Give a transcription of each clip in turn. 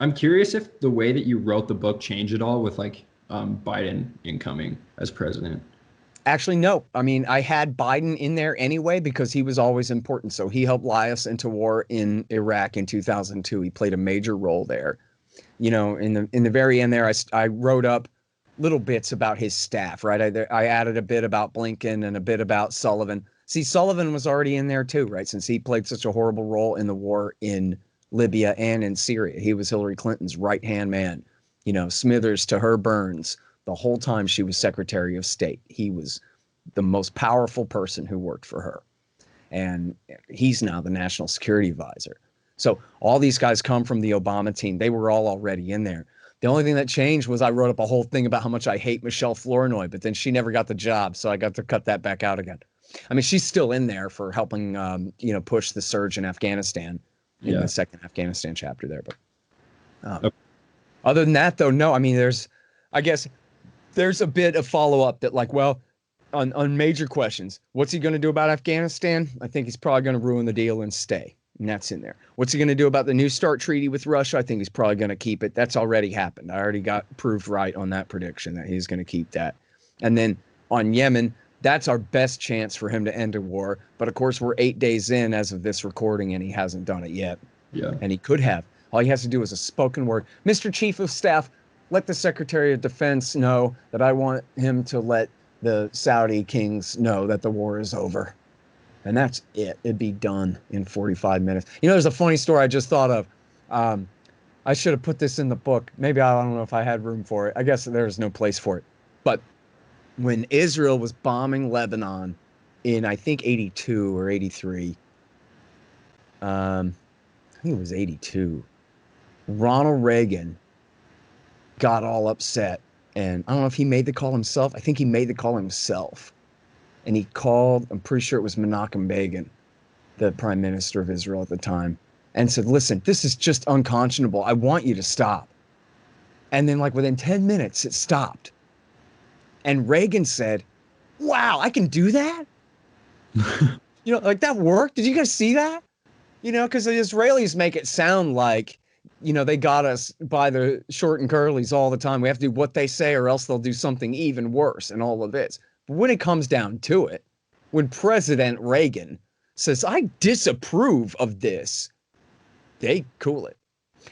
I'm curious if the way that you wrote the book changed at all with like Biden incoming as president. Actually, no. I mean, I had Biden in there anyway because he was always important. So he helped lie us into war in Iraq in 2002. He played a major role there. In the very end there, I wrote up little bits about his staff, right? I added a bit about Blinken and a bit about Sullivan. See, Sullivan was already in there too, right? Since he played such a horrible role in the war in Libya and in Syria. He was Hillary Clinton's right-hand man. Smithers to her Burns. The whole time she was Secretary of State, he was the most powerful person who worked for her. And he's now the national security advisor. So all these guys come from the Obama team. They were all already in there. The only thing that changed was I wrote up a whole thing about how much I hate Michelle Flournoy, but then she never got the job, so I got to cut that back out again. I mean, she's still in there for helping, push the surge in Afghanistan in Yeah. the second Afghanistan chapter there. But Okay. other than that, though, no. I mean, I guess, there's a bit of follow up that, like, well, on major questions, what's he going to do about Afghanistan? I think he's probably going to ruin the deal and stay. And that's in there. What's he going to do about the New START treaty with Russia? I think he's probably going to keep it. That's already happened. I already got proved right on that prediction that he's going to keep that. And then on Yemen, that's our best chance for him to end a war. But of course, we're 8 days in as of this recording, and he hasn't done it yet. Yeah. And he could have. All he has to do is a spoken word. Mr. Chief of Staff, let the Secretary of Defense know that I want him to let the Saudi kings know that the war is over. And that's it. It'd be done in 45 minutes. There's a funny story I just thought of. I should have put this in the book. Maybe I don't know if I had room for it. I guess there's no place for it. But when Israel was bombing Lebanon in, I think, 82 or 83, I think it was 82, Ronald Reagan got all upset. And I don't know if he made the call himself. I think he made the call himself. And he called, I'm pretty sure it was Menachem Begin, the prime minister of Israel at the time, and said, listen, this is just unconscionable. I want you to stop. And then, like, within 10 minutes, it stopped. And Reagan said, wow, I can do that? Like, that worked? Did you guys see that? Because the Israelis make it sound like, they got us by the short and curlies all the time. We have to do what they say or else they'll do something even worse and all of this. But when it comes down to it, when President Reagan says, I disapprove of this, they cool it.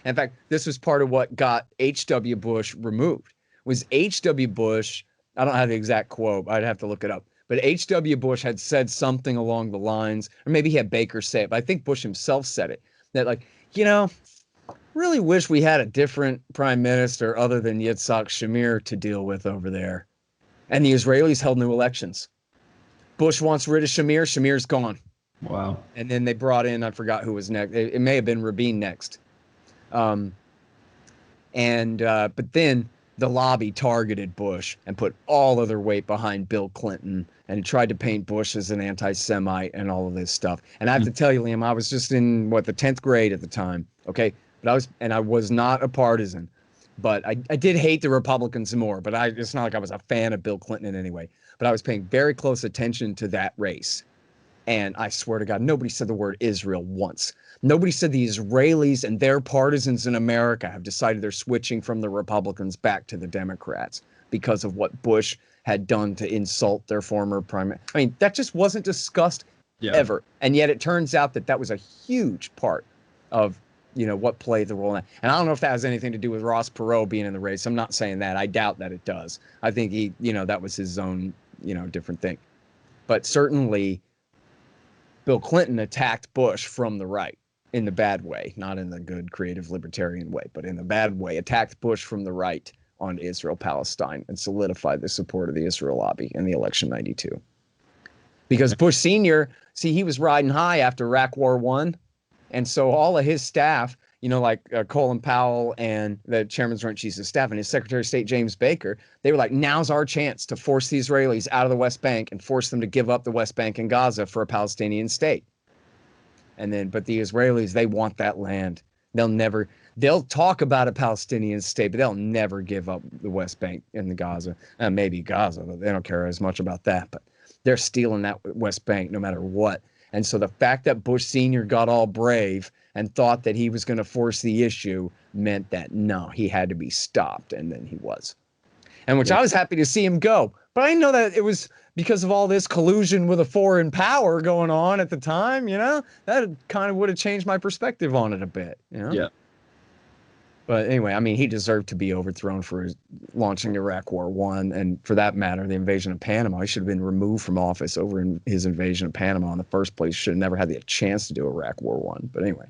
In fact, this was part of what got H.W. Bush removed. Was H.W. Bush, I don't have the exact quote, I'd have to look it up, but H.W. Bush had said something along the lines, or maybe he had Baker say it, but I think Bush himself said it, that, like, really wish we had a different prime minister other than Yitzhak Shamir to deal with over there. And the Israelis held new elections. Bush wants rid of Shamir. Shamir's gone. Wow. And then they brought in, I forgot who was next. It may have been Rabin next. But then the lobby targeted Bush and put all of their weight behind Bill Clinton and tried to paint Bush as an anti-Semite and all of this stuff. And I have to tell you, Liam, I was just in the 10th grade at the time. Okay. But I was not a partisan. But I did hate the Republicans more, but it's not like I was a fan of Bill Clinton in any way. But I was paying very close attention to that race. And I swear to God, nobody said the word Israel once. Nobody said the Israelis and their partisans in America have decided they're switching from the Republicans back to the Democrats because of what Bush had done to insult their former prime. I mean, that just wasn't discussed ever. And yet it turns out that was a huge part of what played the role in that. And I don't know if that has anything to do with Ross Perot being in the race. I'm not saying that. I doubt that it does. I think he, that was his own, different thing. But certainly Bill Clinton attacked Bush from the right in the bad way, not in the good creative libertarian way, but in the bad way, attacked Bush from the right on Israel-Palestine and solidified the support of the Israel lobby in the election 92. Because Bush Sr., he was riding high after Iraq War I. And so all of his staff, like Colin Powell and the Chairman's Joint Chiefs of Staff and his Secretary of State, James Baker, they were like, now's our chance to force the Israelis out of the West Bank and force them to give up the West Bank and Gaza for a Palestinian state. But the Israelis, they want that land. They'll talk about a Palestinian state, but they'll never give up the West Bank and the Gaza. Maybe Gaza, but they don't care as much about that. But they're stealing that West Bank no matter what. And so the fact that Bush Sr. got all brave and thought that he was going to force the issue meant that no, he had to be stopped, and then he was. And which Yeah. I was happy to see him go. But I didn't know that it was because of all this collusion with a foreign power going on at the time, you know? That kind of would have changed my perspective on it a bit, you know? Yeah. But anyway, I mean, he deserved to be overthrown for launching Iraq War One, and for that matter, the invasion of Panama. He should have been removed from office over his invasion of Panama in the first place. Should have never had the chance to do Iraq War One. But anyway,